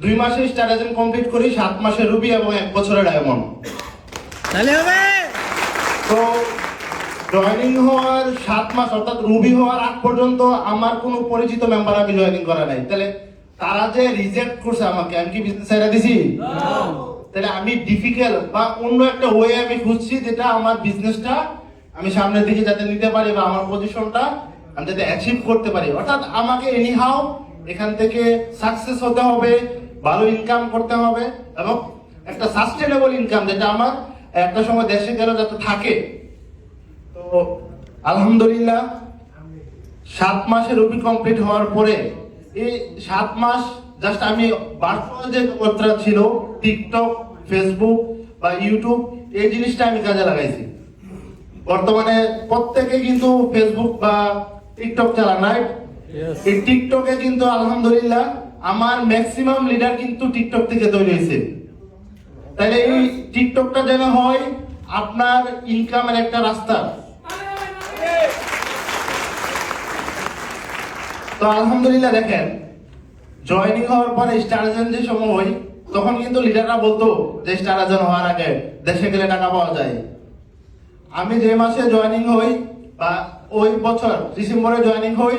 2 মাসে star agent complete করি, 7 মাসে রুবি এবং 1 বছরে ডায়মন্ড। তাহলে হবে তো জয়েনিং হওয়ার 7 মাস অর্থাৎ রুবি হওয়ার আগ পর্যন্ত আমার কোনো পরিচিত মেম্বার আমি জয়েনিং করা নাই। তাহলে তারা যে রিজেক্ট করছে আমাকে, আমি কি বিজনেস ছেড়ে দিছি? তাহলে আমি ডিফিকাল্ট বা অন্য একটা ওয়ে আমি খুঁজছি যেটা আমার বিজনেসটা আমি সামনের দিকে যাতে নিতে পারি বা আমার পজিশনটা আমি যাতে অ্যাচিভ করতে পারি। অর্থাৎ আমাকে এনিহাউ এখান থেকে সাকসেস হতে হবে, ভালো ইনকাম করতে হবে এবং একটা সাস্টেনেবল ইনকাম যেটা আমার একটা সময় দেশে গেলে যাতে থাকে। তো আলহামদুলিল্লাহ 7 মাসের রুবি কমপ্লিট হওয়ার পরে এই 7 মাস জাস্ট আমি ভার্চুয়াল যে জগৎটা ছিল টিকটক, ফেসবুক বা ইউটিউব, এই জিনিসটা আমি কাজে লাগাইছি। বর্তমানে প্রত্যেকে কিন্তু ফেসবুক বা টিকটক চালান, রাইট? এই টিকটকে কিন্তু আলহামদুলিল্লাহ আমার ম্যাক্সিমাম লিডার কিন্তু টিকটক থেকে তৈরি হয়েছে। তাহলে এই টিকটকটা যেন হয় আপনার ইনকামের একটা রাস্তা। তো আলহামদুলিল্লাহ দেখেন, জয়েনিং হওয়ার পরে স্টার এজেন্ট যে সময় হই তখন কিন্তু লিডাররা বলতো যে স্টার এজেন্ট হওয়ার আগে দেশে গেলে টাকা পাওয়া যায়। আমি যে মাসে জয়েনিং হই বা ওই বছর ডিসেম্বরে জয়েনিং হই,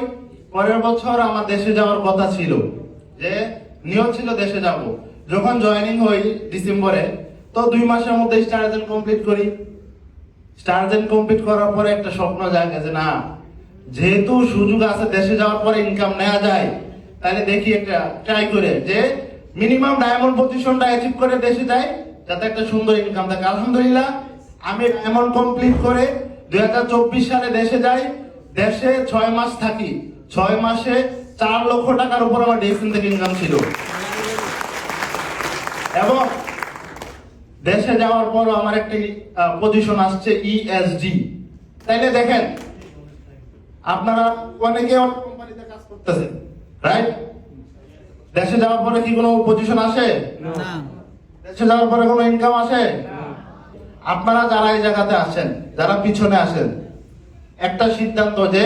পরের বছর আমার দেশে যাওয়ার কথা ছিল, যে নিয়ত ছিল দেশে যাব। যখন জয়েনিং হই ডিসেম্বরে, তো 2 মাসের মধ্যে স্টার এজেন্ট কমপ্লিট করি। স্টার এজেন্ট কমপ্লিট করার পরে একটা স্বপ্ন জাগে যে না, যেহেতু সুযোগ আছে দেশে যাওয়ার পরে ইনকাম নেওয়া যায়, তাহলে দেখি একটা ট্রাই করে যে মিনিমাম ডায়মন্ড পজিশনটা অ্যাচিভ করে দেশে যাই যাতে একটা সুন্দর ইনকাম থাকে। আলহামদুলিল্লাহ আমি ডায়মন্ড কমপ্লিট করে 2024 সালে দেশে যাই। দেশে 6 মাস থাকি। 6 মাসে 4 লক্ষ টাকার উপর আমার ডেক্সিন থেকে ইনকাম ছিল। এবং দেশে যাওয়ার পর আমার একটা পজিশন আসছে ইএসডি। তাইলে দেখেন, আপনারা অনেকে অনেক কোম্পানিতে কাজ করতেছেন, রাইট? দেশে যাওয়ার পরে কি কোনো পজিশন আসে? না। দেশে যাওয়ার পরে কোনো ইনকাম আসে? আপনারা যারা এই জায়গাতে আছেন, যারা পিছনে আছেন, একটা সিদ্ধান্ত যে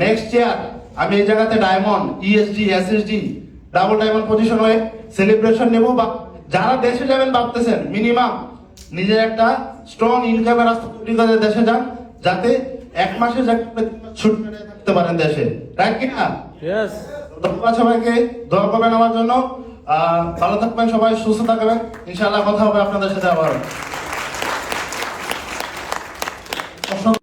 নেক্সট ইয়ার আমি এই জায়গাতে diamond, ESD, SSD, double diamond position হয়ে সেলিব্রেশন নেব। বা যারা দেশে যাবেন ভাবতেছেন, মিনিমাম নিজের একটা স্ট্রং ইনকামের রাস্তা তৈরি করে দেশে যান, যাতে 1 মাসে ছুটি থাকতে পারেন দেশে, রাইট কিনা? ধন্যবাদ সবাইকে, দোয়া করবেন আমার জন্য। ভালো থাকবেন সবাই, সুস্থ থাকবেন। ইনশাআল্লাহ কথা হবে আপনাদের সাথে আবার।